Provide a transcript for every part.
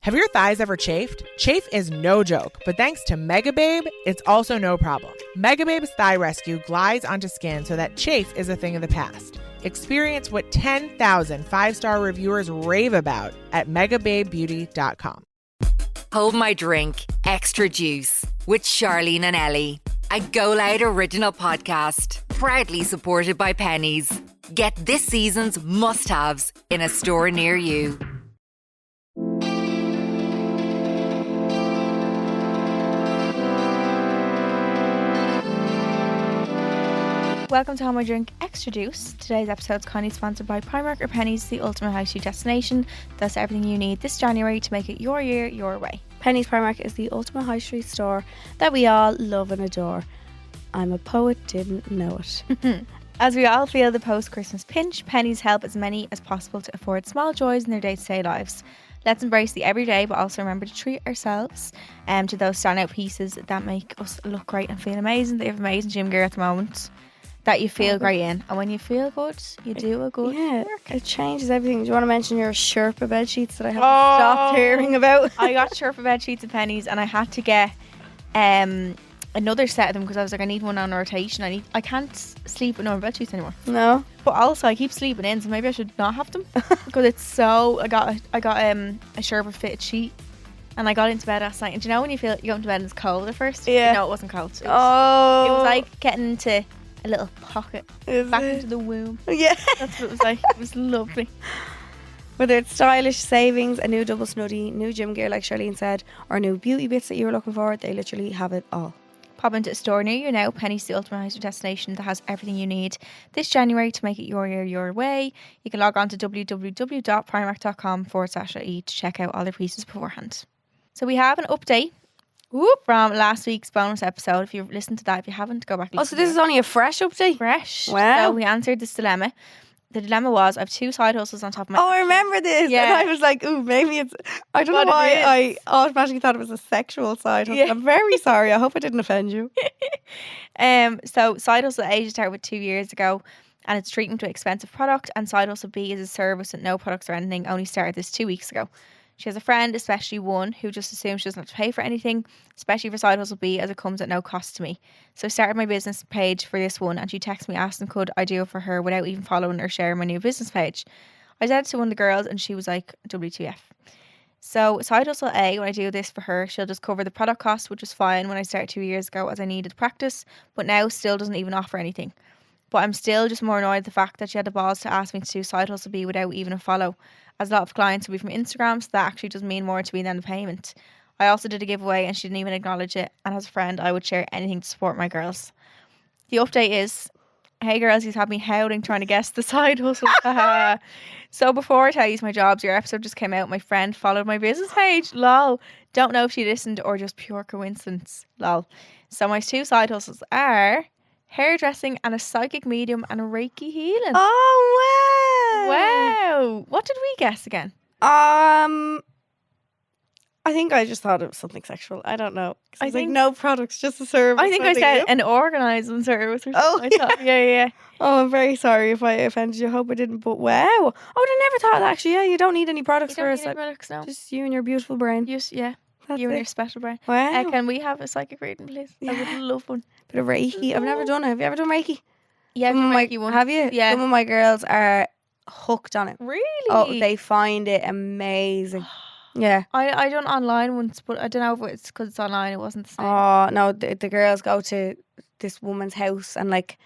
Have your thighs ever chafed? Chafe is no joke, but thanks to Megababe, it's also no problem. Megababe's Thigh Rescue glides onto skin so that chafe is a thing of the past. Experience what 10,000 five-star reviewers rave about at megababebeauty.com. Hold My Drink Extra Juice with Charleen and Ellie, a GoLoud original podcast, proudly supported by Pennies. Get this season's must-haves in a store near you. Welcome to Hold My Drink Extra Juice. Today's episode is kindly sponsored by Primark or Pennies, the ultimate high street destination. That's everything you need this January to make it your year, your way. Pennies Primark is the ultimate high street store that we all love and adore. I'm a poet, didn't know it. As we all feel the post-Christmas pinch, Pennies help as many as possible to afford small joys in their day-to-day lives. Let's embrace the everyday, but also remember to treat ourselves to those standout pieces that make us look great and feel amazing. They have amazing gym gear at the moment that you feel great in, and when you feel good, you do a good work. It changes everything. Do you want to mention your Sherpa bed sheets that I haven't stopped hearing about? I got Sherpa bed sheets at Pennies, and I had to get another set of them because I was like, I need one on rotation. I can't sleep with normal bed sheets anymore. No, but also I keep sleeping in, so maybe I should not have them because it's so. I got a Sherpa fitted sheet, and I got into bed last night. And do you know when you feel you go into bed and it's cold at first? Yeah. No, it wasn't cold. It was it was like getting into a little pocket back into the womb. Yeah, that's what it was like. It was lovely. Whether it's stylish savings, a new double snuddy, new gym gear like Charleen said, or new beauty bits that you were looking for, they literally have it all. Pop into a store near you now. Pennies, the ultimate high street destination that has everything you need this January to make it your year, your way. You can log on to www.primark.com/ie to check out all their pieces beforehand. So we have an update from last week's bonus episode. If you've listened to that, if you haven't, go back and listen. So this is only a fresh update? Fresh. Wow. So we answered this dilemma. The dilemma was I have two side hustles on top of my I remember this. Yeah. And I was like, ooh, maybe it's... I don't know why I automatically thought it was a sexual side hustle. Yeah. I'm very sorry. I hope I didn't offend you. So side hustle A started with 2 years ago, and it's treatment with expensive product, and side hustle B is a service with no products or anything, only started this 2 weeks ago. She has a friend, especially one, who just assumes she doesn't have to pay for anything, especially for side hustle B, as it comes at no cost to me. So I started my business page for this one, and she texted me asking could I do it for her without even following or sharing my new business page. I said it to one of the girls, and she was like, WTF. So side hustle A, when I do this for her, she'll just cover the product cost, which was fine when I started 2 years ago as I needed practice, but now still doesn't even offer anything. But I'm still just more annoyed at the fact that she had the balls to ask me to do side hustle B without even a follow, as a lot of clients will be from Instagram, so that actually does mean more to me than the payment. I also did a giveaway and she didn't even acknowledge it, and as a friend I would share anything to support my girls. The update is, hey girls, you've had me howling trying to guess the side hustle. So before I tell you my jobs, your episode just came out, my friend followed my business page, lol. Don't know if she listened or just pure coincidence, lol. So my two side hustles are hairdressing and a psychic medium and a Reiki healing. Oh, wow. What did we guess again? I think I just thought it was something sexual. I don't know. I think no products, just a service. I think I said an organising service or something. Oh, I thought, yeah. Oh, I'm very sorry if I offended you. I hope I didn't, but wow. I would have never thought that, actually. Yeah, you don't need any products for us. Products, no. Just you and your beautiful brain. Yeah. That's you and it. your special brain. Wow. Can we have a psychic reading, please? Yeah. I would love one. Bit of Reiki. I've never done it. Have you ever done Reiki? Yeah, Reiki one. Have you? Yeah. Some of my girls are hooked on it. Really? Oh, they find it amazing. Yeah. I done online once, but I don't know if it's because it's online. It wasn't the same. Oh, no. The girls go to this woman's house and like,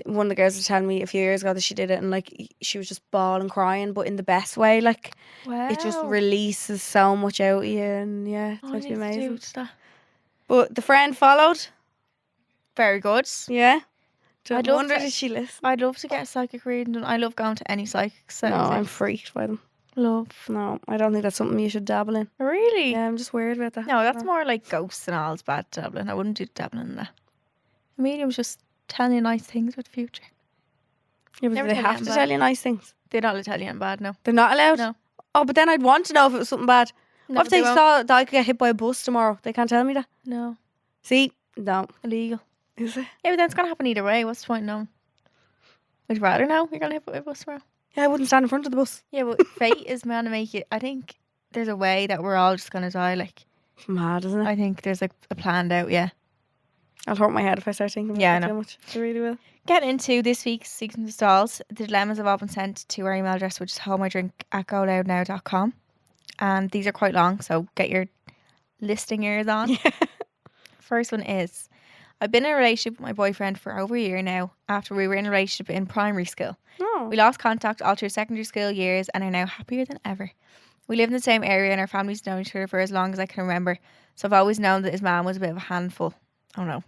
one of the girls was telling me a few years ago that she did it and like she was just bawling, crying, but in the best way. Like, wow. It just releases so much out of you, and yeah, it's going to be amazing. But the friend followed. Very good. Yeah. I'd wonder did she listen? I'd love to get a psychic reading done. I love going to any psychic. So no, I'm freaked by them. Love. No, I don't think that's something you should dabble in. Really? Yeah, I'm just weird about that. No, that's more like ghosts and all. It's bad dabbling. I wouldn't do dabbling in that. A medium's just telling you nice things about the future. Yeah, but they have to tell you nice things. They're not allowed to tell you anything bad, no. They're not allowed? No. Oh, but then I'd want to know if it was something bad. No, what if they saw that I could get hit by a bus tomorrow? They can't tell me that? No. See? No. Illegal. Is it? Yeah, but then it's going to happen either way. What's the point knowing? I'd rather know you're going to hit by a bus tomorrow. Yeah, I wouldn't stand in front of the bus. Yeah, but fate is going to make you... I think there's a way that we're all just gonna die. Like, It's mad, isn't it? I think there's like a planned out. Yeah. I'll hurt my head if I start thinking about Yeah, I it know. too much. I really will. Getting into this week's Secrets of Stalls, the dilemmas have all been sent to our email address, which is holdmydrink@goloudnow.com. And these are quite long, so get your listening ears on. First one is, I've been in a relationship with my boyfriend for over a year now, after we were in a relationship in primary school. Oh. We lost contact all through secondary school years and are now happier than ever. We live in the same area and our families know each other for as long as I can remember, so I've always known that his mum was a bit of a handful. Oh no.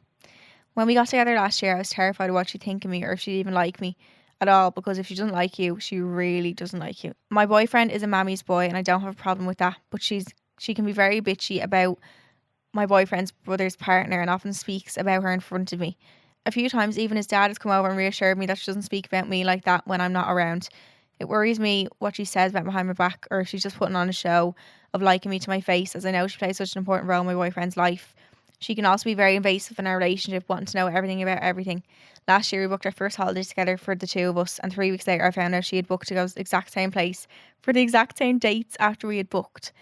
When we got together last year, I was terrified of what she'd think of me or if she'd even like me at all, because if she doesn't like you, she really doesn't like you. My boyfriend is a mammy's boy and I don't have a problem with that, but she can be very bitchy about my boyfriend's brother's partner and often speaks about her in front of me. A few times even his dad has come over and reassured me that she doesn't speak about me like that when I'm not around. It worries me what she says about behind my back, or if she's just putting on a show of liking me to my face, as I know she plays such an important role in my boyfriend's life. She can also be very invasive in our relationship, wanting to know everything about everything. Last year we booked our first holidays together for the two of us, and 3 weeks later I found out she had booked to go to the exact same place for the exact same dates after we had booked.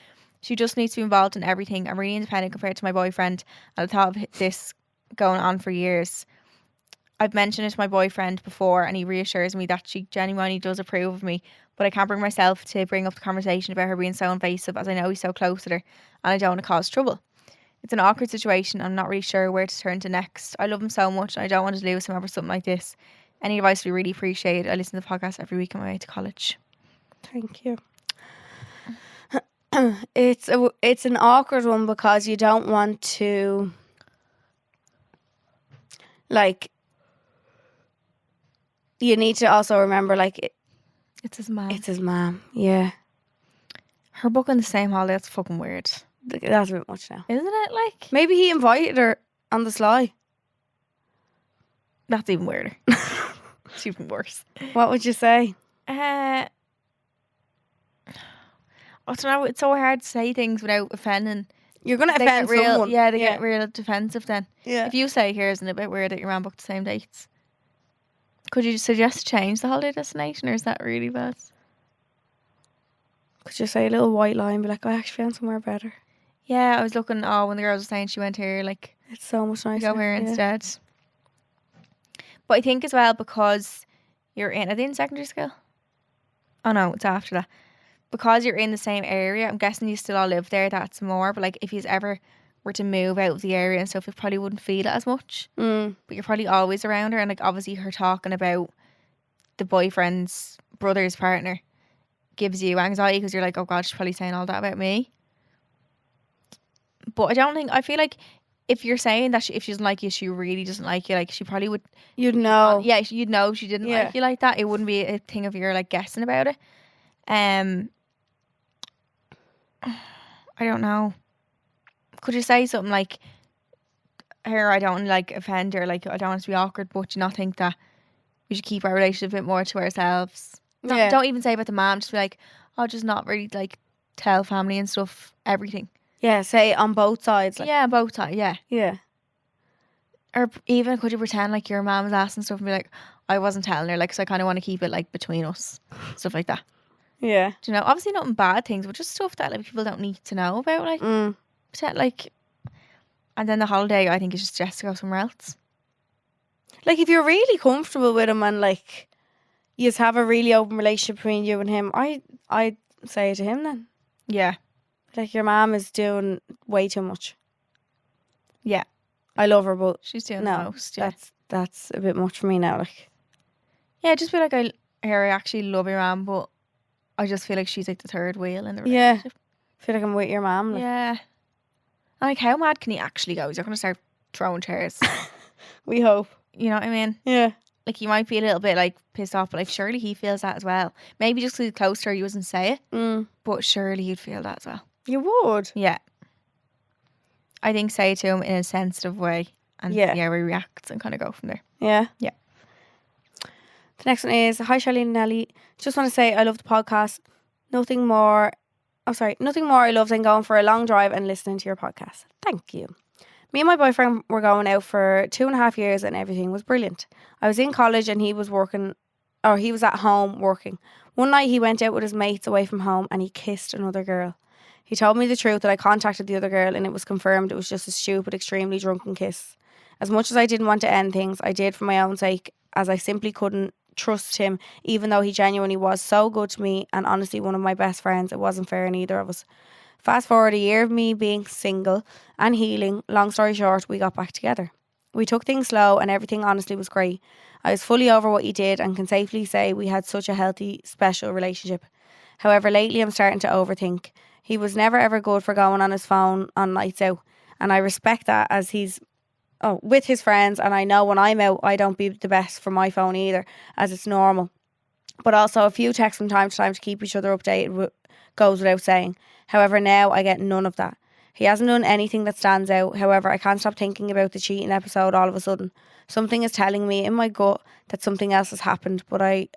She just needs to be involved in everything. I'm really independent compared to my boyfriend, and I thought of this going on for years. I've mentioned it to my boyfriend before and he reassures me that she genuinely does approve of me, but I can't bring myself to bring up the conversation about her being so invasive, as I know he's so close with her and I don't want to cause trouble. It's an awkward situation. I'm not really sure where to turn to next. I love him so much and I don't want to lose him over something like this. Any advice would be really appreciated. I listen to the podcast every week on my way to college. Thank you. It's an awkward one because you don't want to, like, you need to also remember, like, It's his mum. it's his mom. Yeah. Her booking the same holiday, that's fucking weird. That's a bit much now. Isn't it? Like, Maybe he invited her on the sly. that's even weirder. It's even worse. What would you say? I don't know, it's so hard to say things without offending. You're going to They offend get real, someone. yeah, they get real defensive then. Yeah. If you say, here, isn't it a bit weird that your man booked the same dates? Could you suggest to change the holiday destination, or is that really bad? Could you say a little white lie and be like, I actually found somewhere better. Yeah, I was looking, when the girls were saying she went here, like, It's so much nicer. go here yeah. instead. But I think as well, because you're in, are they in secondary school? Oh no, it's after that. Because you're in the same area, I'm guessing you still all live there, that's more. But like, if you ever were to move out of the area and stuff, you probably wouldn't feel it as much. Mm. But you're probably always around her, and like, obviously her talking about the boyfriend's brother's partner gives you anxiety because you're like, oh god, she's probably saying all that about me. But I feel like if you're saying that if she doesn't like you, she really doesn't like you, like, she probably would, You'd know. yeah, you'd know she didn't Yeah. like you like that. It wouldn't be a thing of you're like guessing about it. I don't know. Could you say something like, here, I don't want to like offend her, like, I don't want it to be awkward, but do you not think that we should keep our relationship a bit more to ourselves? Yeah. Don't even say about the mom, just be like, oh, just not really like tell family and stuff everything. Yeah, say on both sides. Like, Yeah, both sides, yeah. yeah. Or even could you pretend like your mom was asking stuff and be like, I wasn't telling her, like, so I kind of want to keep it like between us, stuff like that. Yeah. Do you know? Obviously, nothing bad things, but just stuff that like people don't need to know about, like, Mm. pretend, like. And then the holiday, I think, is just to go somewhere else. Like, if you're really comfortable with him and like you just have a really open relationship between you and him, I'd say it to him then. Yeah, Like, your mom is doing way too much. yeah. I love her, but She's doing no, the most. Yeah, that's a bit much for me now. Like, yeah. Just be like, I actually love your mom, but I just feel like she's like the third wheel in the yeah, relationship. I feel like I'm with your mom. Like, Yeah. Like, how mad can he actually go? He's not going to start throwing chairs. we hope. You know what I mean? Yeah. Like, you might be a little bit like pissed off, but like, surely he feels that as well. Maybe just because he's close to her, he doesn't say it, Mm. but surely you'd feel that as well. You would. Yeah. I think say it to him in a sensitive way and Yeah. see how he reacts and kind of go from there. Yeah. Yeah. The next one is, hi Charleen and Ellie. Just want to say I love the podcast. Nothing more I love than going for a long drive and listening to your podcast. Thank you. Me and my boyfriend were going out for 2.5 years and everything was brilliant. I was in college and he was at home working. One night he went out with his mates away from home and he kissed another girl. He told me the truth that I contacted the other girl and it was confirmed it was just a stupid, extremely drunken kiss. As much as I didn't want to end things, I did for my own sake, as I simply couldn't trust him, even though he genuinely was so good to me and honestly one of my best friends. It wasn't fair in either of us. Fast forward a year of me being single and healing. Long story short, we got back together. We took things slow and everything honestly was great. I was fully over what he did and can safely say we had such a healthy, special relationship. However, lately I'm starting to overthink. He was never ever good for going on his phone on nights out, and I respect that, as he's with his friends, and I know when I'm out I don't be the best for my phone either, as it's normal. But also a few texts from time to time to keep each other updated goes without saying. However, now I get none of that. He hasn't done anything that stands out. However, I can't stop thinking about the cheating episode all of a sudden. Something is telling me in my gut that something else has happened, but I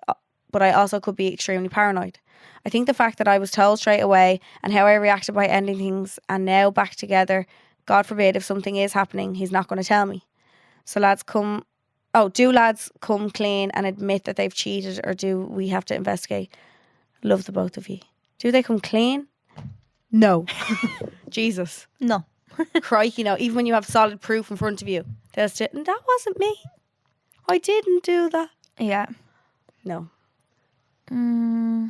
also could be extremely paranoid. I think the fact that I was told straight away and how I reacted by ending things and now back together, God forbid if something is happening, he's not going to tell me. So do lads come clean and admit that they've cheated, or do we have to investigate? Love the both of you. Do they come clean? No. Jesus. No. Crikey, no. Even when you have solid proof in front of you, they'll still, that wasn't me. I didn't do that. Yeah. No.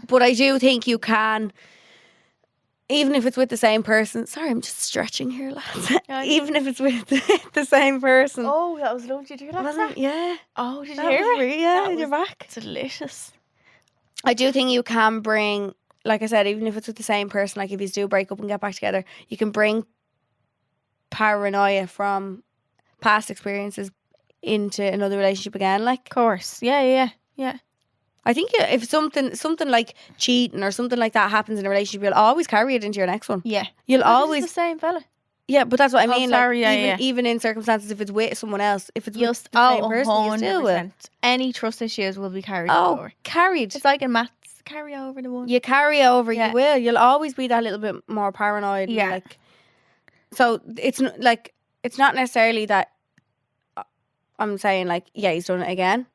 But I do think you can, even if it's with the same person. Sorry, I'm just stretching here, lads. Even if it's with the same person. Oh, that was lovely. Did you hear that? Wasn't it? Yeah. Oh, did you That hear was it? really- yeah, That you're was back. delicious. I do think you can bring, like I said, even if it's with the same person, like if you do break up and get back together, you can bring paranoia from past experiences into another relationship again. Like, Of course. Yeah. I think if something like cheating or something like that happens in a relationship, you'll always carry it into your next one. Yeah. You'll Oh, this is always, the same fella. yeah, but that's what I Oh, mean. sorry, like, yeah. even in circumstances, if it's with someone else, if it's You'll with the same person, you still will. 100%. Any trust issues will be carried Oh, over. carried. It's like in maths, carry over the one. You carry over, Yeah. you will. You'll always be that little bit more paranoid. Yeah. And like, so it's it's not necessarily that I'm saying like, yeah, he's done it again,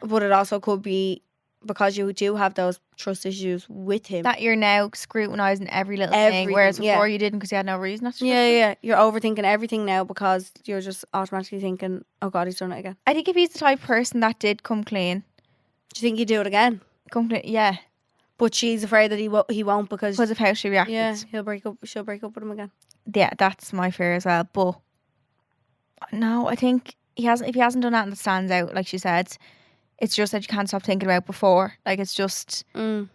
but it also could be because you do have those trust issues with him. That you're now scrutinising every little thing, whereas Everything, yeah. before you didn't because you had no reason not to. trust him. Yeah. You're overthinking everything now because you're just automatically thinking, oh God, he's done it again. I think if he's the type of person that did come clean, Do you think he'd do it again? yeah, But she's afraid that he won't because because of how she reacted. yeah, she'll break up with him again. Yeah, that's my fear as well. But no, I think if he hasn't done that and it stands out, like she said, it's just that you can't stop thinking about before. Like it's just, I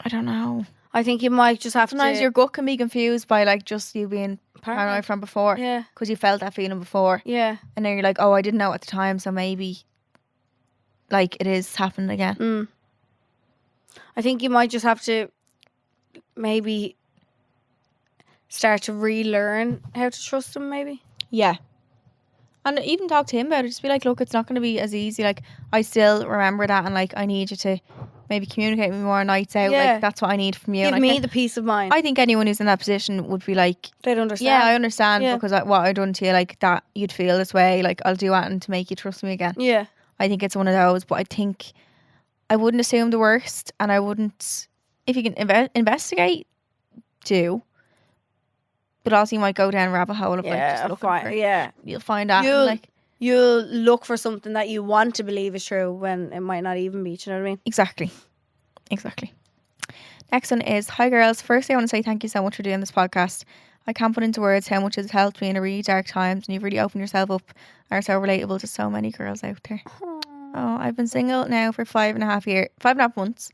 don't know. I think you might just have Sometimes to. your gut can be confused by like just you being paranoid from before. Yeah. Because you felt that feeling before. Yeah. And then you're like, oh, I didn't know at the time, so maybe like it is happening again. I think you might just have to maybe start to relearn how to trust him, maybe. Yeah. And even talk to him about it. Just be like, look, it's not going to be as easy. Like, I still remember that, and like, I need you to maybe communicate with me more nights out. Yeah. Like, that's what I need from you. Give And me I think, the peace of mind. I think anyone who's in that position would be like, They'd understand. yeah, I understand Yeah. because what I done to you, like that, you'd feel this way. Like, I'll do anything to make you trust me again. Yeah. I think it's one of those, but I think I wouldn't assume the worst, and I wouldn't, if you can investigate, do. But also, you might go down a rabbit hole of like just looking for. Yeah. You'll find out. You'll look for something that you want to believe is true when it might not even be. Do you know what I mean? Exactly. Next one is, hi girls. Firstly, I want to say thank you so much for doing this podcast. I can't put into words how much it's helped me in a really dark times, and you've really opened yourself up and are so relatable to so many girls out there. Oh, I've been single now for 5.5 months,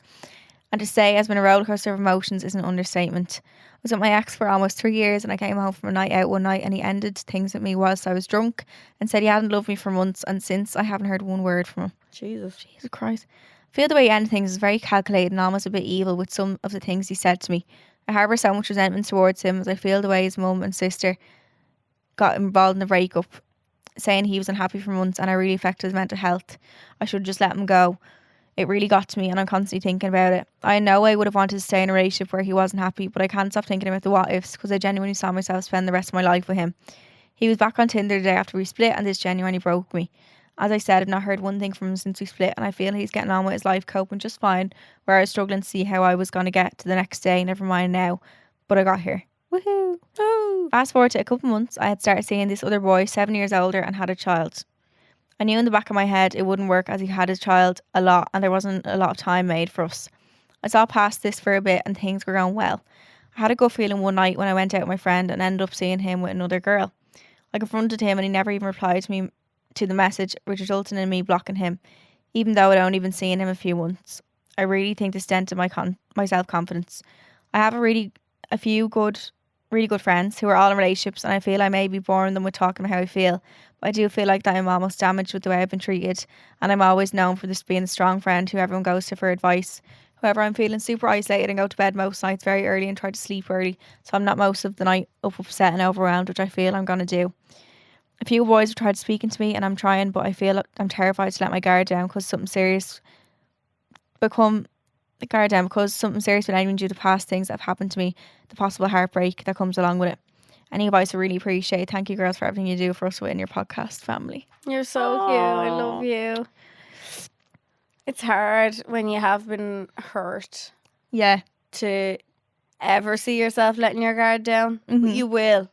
and to say has been a rollercoaster of emotions is an understatement. I was with my ex for almost 3 years, and I came home from a night out one night and he ended things with me whilst I was drunk and said he hadn't loved me for months, and since I haven't heard one word from him. Jesus Christ. I feel the way he ended things is very calculated and almost a bit evil with some of the things he said to me. I harbour so much resentment towards him as I feel the way his mum and sister got involved in the breakup, saying he was unhappy for months and I really affected his mental health. I should just let him go. It really got to me and I'm constantly thinking about it. I know I would have wanted to stay in a relationship where he wasn't happy, but I can't stop thinking about the what ifs because I genuinely saw myself spend the rest of my life with him. He was back on Tinder the day after we split and this genuinely broke me. As I said, I've not heard one thing from him since we split, and I feel he's getting on with his life, coping just fine, where I was struggling to see how I was going to get to the next day, never mind now. But I got here. Woohoo! Oh. Fast forward to a couple months, I had started seeing this other boy, 7 years older, and had a child. I knew in the back of my head it wouldn't work as he had his child a lot and there wasn't a lot of time made for us. I saw past this for a bit and things were going well. I had a gut feeling one night when I went out with my friend and ended up seeing him with another girl. I confronted him and he never even replied to the message, which resulted in me blocking him, even though I'd only been seeing him a few months. I really think this dented my self-confidence. I have really good friends who are all in relationships, and I feel I may be boring them with talking about how I feel, but I do feel like that I'm almost damaged with the way I've been treated, and I'm always known for this being a strong friend who everyone goes to for advice. However, I'm feeling super isolated and go to bed most nights very early and try to sleep early, so I'm not most of the night upset and overwhelmed, which I feel I'm going to do. A few boys have tried speaking to me and I'm trying, but I feel I'm terrified to let my guard down because something serious with anyone due to past things that have happened to me, the possible heartbreak that comes along with it. Any advice I really appreciate. Thank you, girls, for everything you do for us within your podcast family. You're so cute. I love you. It's hard when you have been hurt. Yeah. To ever see yourself letting your guard down. Mm-hmm. But you will.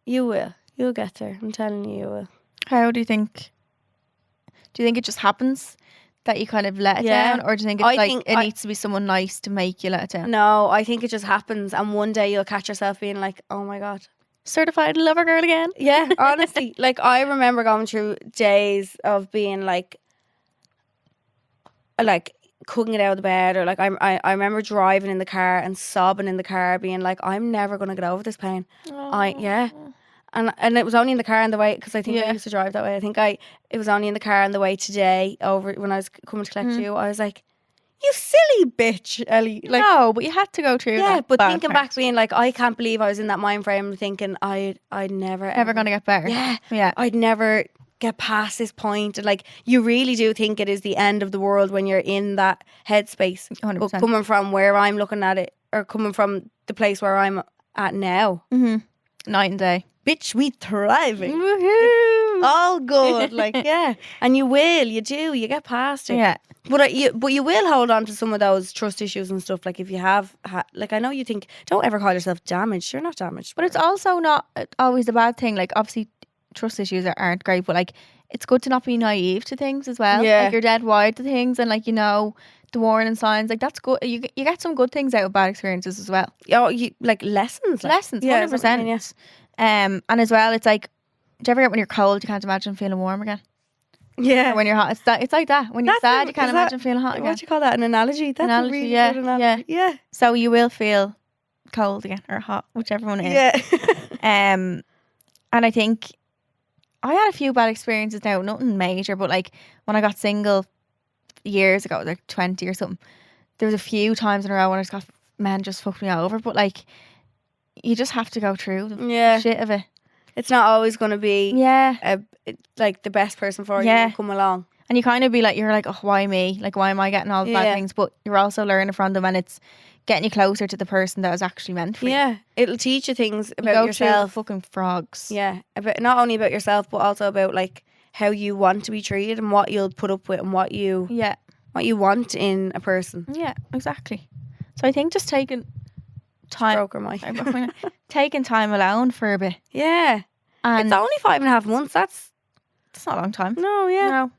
You will. You'll get there. I'm telling you, you will. How do you think? Do you think it just happens that you kind of let it down, or do you think it's it needs to be someone nice to make you let it down? No, I think it just happens, and one day you'll catch yourself being like, "Oh my god, certified lover girl again." Yeah, honestly, like I remember going through days of being like couldn't get out of the bed, or like I remember driving in the car and sobbing in the car, being like, "I'm never gonna get over this pain." And it was only in the car on the way, because I think I used to drive that way. I think it was only in the car on the way today over when I was coming to collect you. I was like, "You silly bitch, Ellie!" Like, no, but you had to go through. Yeah, but thinking back, being like, I can't believe I was in that mind frame, thinking I'd never ever gonna get better. Yeah, I'd never get past this point. And like, you really do think it is the end of the world when you're in that headspace. 100%. But coming from where I'm looking at it, or coming from the place where I'm at now, night and day. Bitch, we thriving. Woohoo! All good. Like, yeah. And you get past it. Yeah. But you will hold on to some of those trust issues and stuff. Like, if you have, like, I know you think, don't ever call yourself damaged. You're not damaged. But it's also not always a bad thing. Like, obviously, trust issues aren't great, but like, it's good to not be naive to things as well. Yeah. Like, you're dead wide to things, and like, you know, the warning signs, like, that's good. You get some good things out of bad experiences as well. Oh, like lessons. Lessons, 100%. Yes. And as well, it's like, do you ever get when you're cold, you can't imagine feeling warm again? Yeah. Or when you're hot, it's like that. When you're sad, you can't imagine feeling hot again. What do you call that? An analogy? That's a really good analogy. Yeah. So you will feel cold again, or hot, whichever one it is. Yeah. And I think I had a few bad experiences now, nothing major, but like when I got single years ago, like 20 or something, there was a few times in a row when I just got men just fucked me over, but like, you just have to go through the shit of it. It's not always going to be like the best person for you to come along. And you kind of be like, you're like, oh, why me? Like, why am I getting all the bad things? But you're also learning from them, and it's getting you closer to the person that was actually meant for you. Yeah, it'll teach you things about you go yourself. Fucking frogs. Yeah, about not only about yourself, but also about like how you want to be treated and what you'll put up with and what you want in a person. Yeah, exactly. So I think just taking time, taking time alone for a bit. Yeah, and it's only 5.5 months. That's not a long time. No.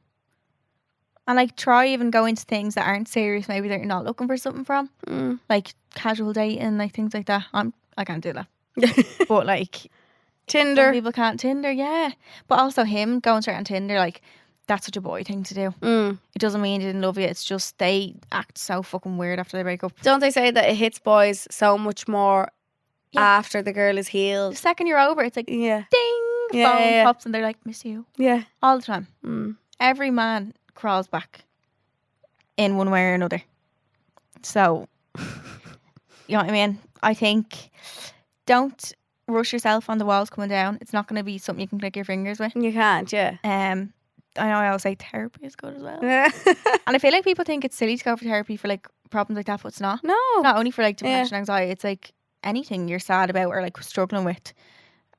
And like, try even go into things that aren't serious, maybe that you're not looking for something from, like casual dating, like things like that. I can't do that. But like Tinder, some people can't Tinder. Yeah, but also him going straight on Tinder, like, that's such a boy thing to do. It doesn't mean he didn't love you. It's just they act so fucking weird after they break up. Don't they say that it hits boys so much more after the girl is healed? The second you're over, it's like, ding, phone pops, and they're like, miss you. Yeah. All the time. Every man crawls back in one way or another. So, you know what I mean? I think, don't rush yourself on the walls coming down. It's not going to be something you can click your fingers with. You can't, yeah. I know I always say therapy is good as well. And I feel like people think it's silly to go for therapy for like problems like that, but it's not. No. It's not only for like depression, anxiety. It's like anything you're sad about or like struggling with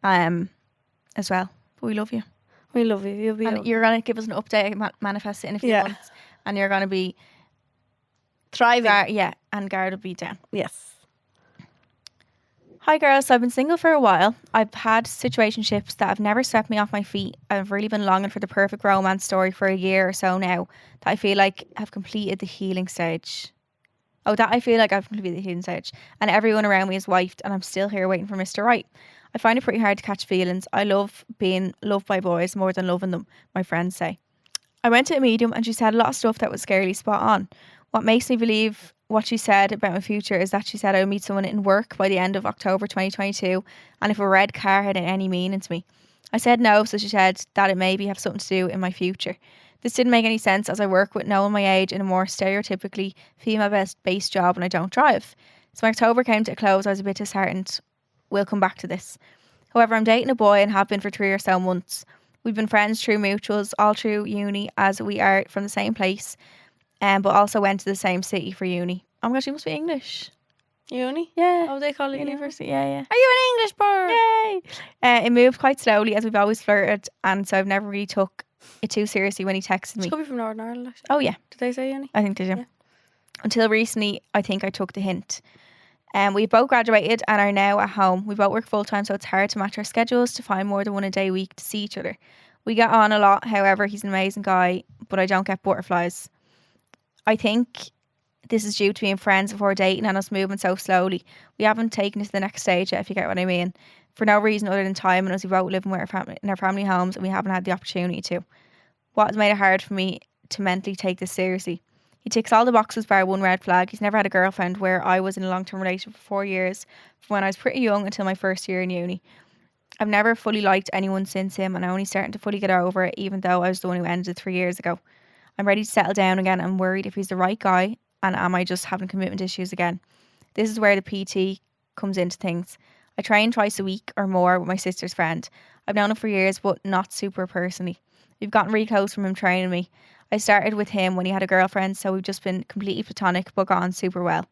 as well. But we love you. We love you. You'll be And okay. you're going to give us an update, manifest it in a few months. And you're going to be thriving. And Garrett will be down. Yes. Hi girls, so I've been single for a while. I've had situationships that have never swept me off my feet. I've really been longing for the perfect romance story for a year or so now that I feel like I've completed the healing stage. And everyone around me is wifed and I'm still here waiting for Mr. Right. I find it pretty hard to catch feelings. I love being loved by boys more than loving them, my friends say. I went to a medium and she said a lot of stuff that was scarily spot on. What makes me believe what she said about my future is that she said I would meet someone in work by the end of October 2022 and if a red car had any meaning to me. I said no, so she said that it maybe have something to do in my future. This didn't make any sense as I work with no one my age in a more stereotypically female-based job and I don't drive. So when October came to a close, I was a bit disheartened. We'll come back to this. However, I'm dating a boy and have been for 3 or so months. We've been friends through mutuals, all through uni as we are from the same place. But also went to the same city for uni. Oh my gosh, you must be English. Uni? Yeah. Oh, they call it University. Yeah. Are you an English bird? Yay! It moved quite slowly as we've always flirted, and so I've never really took it too seriously when he texted me. She could be from Northern Ireland, actually. Oh yeah, Did they say uni? I think they do. Yeah. Until recently, I think I took the hint. We've both graduated and are now at home. We both work full time, so it's hard to match our schedules to find more than one a day week to see each other. We get on a lot, however, he's an amazing guy, but I don't get butterflies. I think this is due to being friends before dating and us moving so slowly. We haven't taken it to the next stage yet, if you get what I mean. For no reason other than time and us, we both living with in our family homes and we haven't had the opportunity to. What has made it hard for me to mentally take this seriously? He ticks all the boxes bar one red flag. He's never had a girlfriend, where I was in a long-term relationship for 4 years, from when I was pretty young until my first year in uni. I've never fully liked anyone since him and I'm only starting to fully get over it, even though I was the one who ended 3 years ago. I'm ready to settle down again. I'm worried if he's the right guy and am I just having commitment issues again. This is where the PT comes into things. I train twice a week or more with my sister's friend. I've known him for years but not super personally. We've gotten really close from him training me. I started with him when he had a girlfriend, so we've just been completely platonic but got on super well.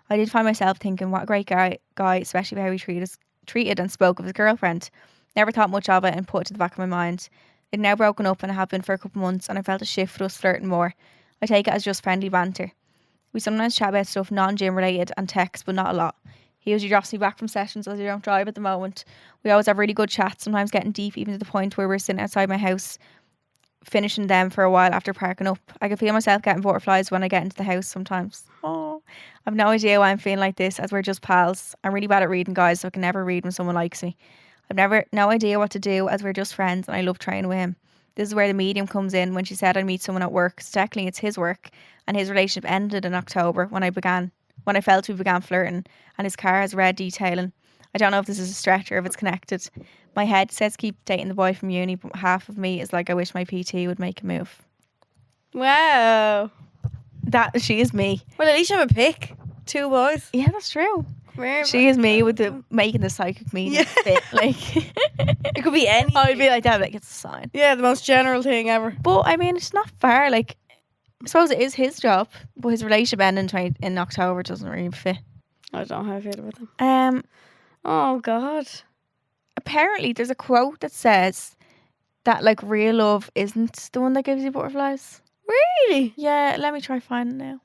I did find myself thinking what a great guy, especially how he treated and spoke of his girlfriend. Never thought much of it and put it to the back of my mind. They'd now broken up and I have been for a couple of months and I felt a shift with us flirting more. I take it as just friendly banter. We sometimes chat about stuff non-gym related and text, but not a lot. He usually drops me back from sessions as I don't drive at the moment. We always have really good chats, sometimes getting deep even to the point where we're sitting outside my house finishing them for a while after parking up. I can feel myself getting butterflies when I get into the house sometimes. Oh, I've no idea why I'm feeling like this as we're just pals. I'm really bad at reading guys, so I can never read when someone likes me. I've no idea what to do as we're just friends and I love training with him. This is where the medium comes in when she said I'd meet someone at work. So technically it's his work and his relationship ended in October when I felt we began flirting and his car has red detailing. I don't know if this is a stretch or if it's connected. My head says keep dating the boy from uni, but half of me is like I wish my PT would make a move. Wow. That she is me. Well, at least you have a pick. 2 boys. Yeah, that's true. She is me with the making the psychic medium fit. Like it could be any. I'd be like that, like it's a sign. Yeah, the most general thing ever. But I mean, it's not fair. Like I suppose it is his job, but his relationship ending in October doesn't really fit. I don't know how I feel about them. Oh God. Apparently, there's a quote that says that like real love isn't the one that gives you butterflies. Really? Yeah, let me try find it now.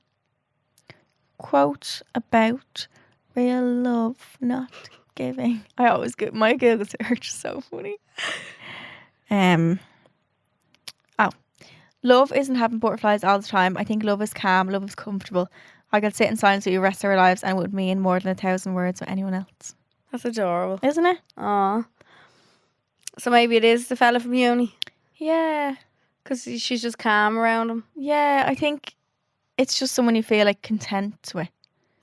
Quote about real love not giving. I always get my Google search is so funny. Love isn't having butterflies all the time. I think love is calm, love is comfortable. I could sit in silence with you the rest of our lives and it would mean more than 1,000 words with anyone else. That's adorable. Isn't it? Aw. So maybe it is the fella from uni. Yeah. Because she's just calm around him. Yeah, I think it's just someone you feel like content with.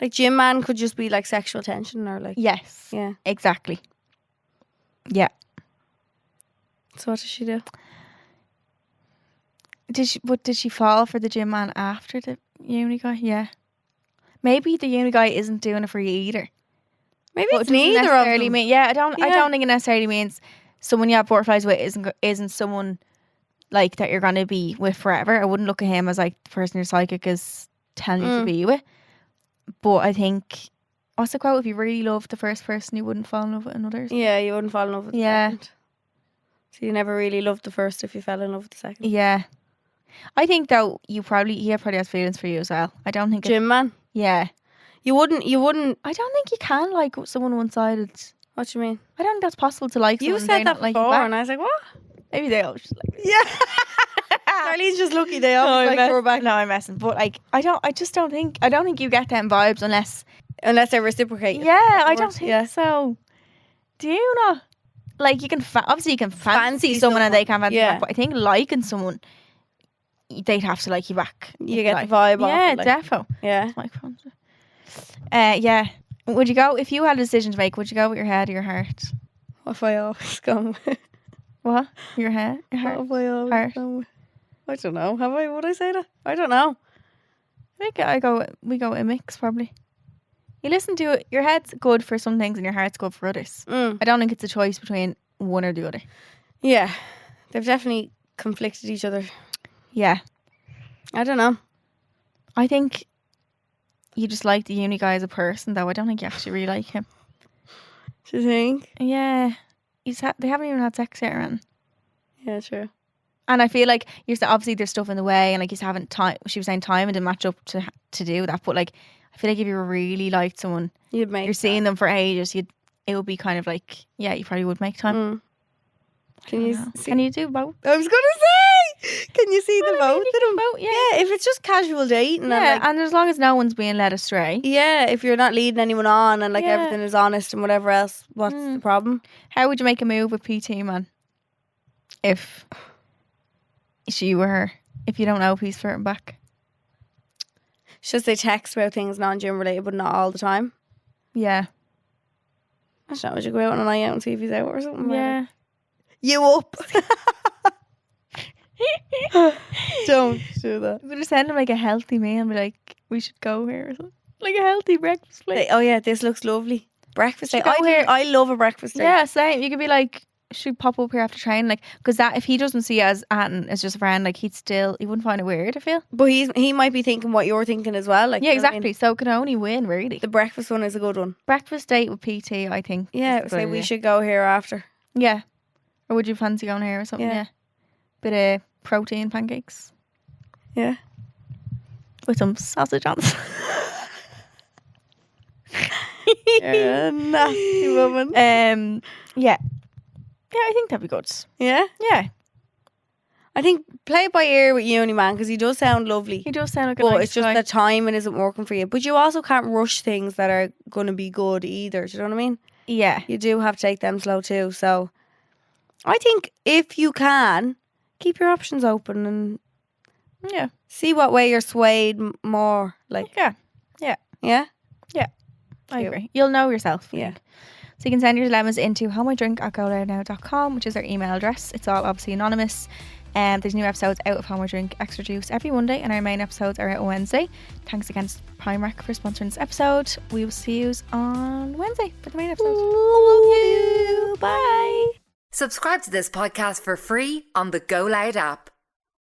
Like gym man could just be like sexual tension or like. Yes. Yeah. Exactly. Yeah. So what does she do? Did she fall for the gym man after the uni guy? Yeah. Maybe the uni guy isn't doing it for you either. Maybe But it's it doesn't neither of necessarily them. mean, I don't think it necessarily means someone you have butterflies with isn't someone like that you're gonna be with forever. I wouldn't look at him as like the person your psychic is telling you to be with. But I think, what's the quote? If you really love the first person, you wouldn't fall in love with another. Yeah, you wouldn't fall in love with the Yeah. second. So you never really loved the first if you fell in love with the second. Yeah. I think though he probably has feelings for you as well. I don't think Gym man. Yeah. You wouldn't. I don't think you can like someone one-sided. What do you mean? I don't think that's possible to like You someone said and that not like before, you back. and I was like, what? Maybe they all just like Yeah. Charlene's just lucky they all like her back. No, I'm messing. But like I don't think you get them vibes unless they're reciprocating. Yeah, I don't afterwards, think so. Do you not? Like you can obviously you can fancy someone and they can fancy you Yeah. back, but I think liking someone they'd have to like you back. You get like, the vibe off Yeah, it, like. defo. Yeah. Yeah. Would you go if you had a decision to make? Would you go with your head or your heart? What have I always gone with? What? Your head? Your What heart? have I always Heart. gone with? I don't know. Have I? Would I say that? I don't know. I think we go with a mix probably. You listen to it. Your head's good for some things and your heart's good for others. I don't think it's a choice between one or the other. Yeah. They've definitely conflicted each other. Yeah. I don't know. I think you just like the uni guy as a person, though. I don't think you actually really like him. Do you think? Yeah. They haven't even had sex yet, Ren. Yeah, true. And I feel like obviously there's stuff in the way, and like he's having time. She was saying time didn't match up to do that. But like, I feel like if you really liked someone, You'd make. you're seeing them for ages, it would be kind of like, yeah, you probably would make time. Can you Can you do both? I was gonna say, can you see the both of them? Both, yeah. Yeah, if it's just casual dating, and Yeah, like, and as long as no one's being led astray. yeah, if you're not leading anyone on and like Yeah. everything is honest and whatever else, what's the problem? How would you make a move with PT, man? If she were her, if you don't know if he's flirting back. Should they text about things non-gym related, but not all the time? Yeah. I don't know. Would you go out on a night out and see if he's out or something? Yeah. You up? Don't do that. We just send him like a healthy meal and be like, we should go here or something. Like a healthy breakfast plate. Oh yeah, this looks lovely. Breakfast day. Should go here. I love a breakfast day. Yeah, same. You could be like, should we pop up here after training? Like, because that if he doesn't see us as just a friend, like he wouldn't find it weird, I feel. But he might be thinking what you're thinking as well. Like, Yeah, you know what I exactly. mean? So it could only win, really. The breakfast one is a good one. Breakfast date with PT, I think. Yeah, is say good, we yeah. should go here after. Yeah. Or would you fancy going here or something? Yeah. Yeah. Bit of protein pancakes Yeah. with some sausage on them. You're a nasty woman. Yeah. Yeah, I think that'd be good. Yeah. Yeah. I think play it by ear with Uni Man because he does sound lovely. He does sound like a But nice it's just guy. that timing isn't working for you. But you also can't rush things that are going to be good either. Do you know what I mean? Yeah. You do have to take them slow too. So I think if you can, keep your options open and Yeah. see what way you're swayed more. Like, Yeah. Yeah. yeah? I Cute. agree. You'll know yourself. I Yeah. think. So you can send your dilemmas into homeidrink@goloudnow.com, which is our email address. It's all obviously anonymous. There's new episodes out of Home or Drink Extra Juice every Monday, and our main episodes are out on Wednesday. Thanks again to Primark for sponsoring this episode. We will see you on Wednesday for the main episode. Love you. Bye. Subscribe to this podcast for free on the GoLoud app.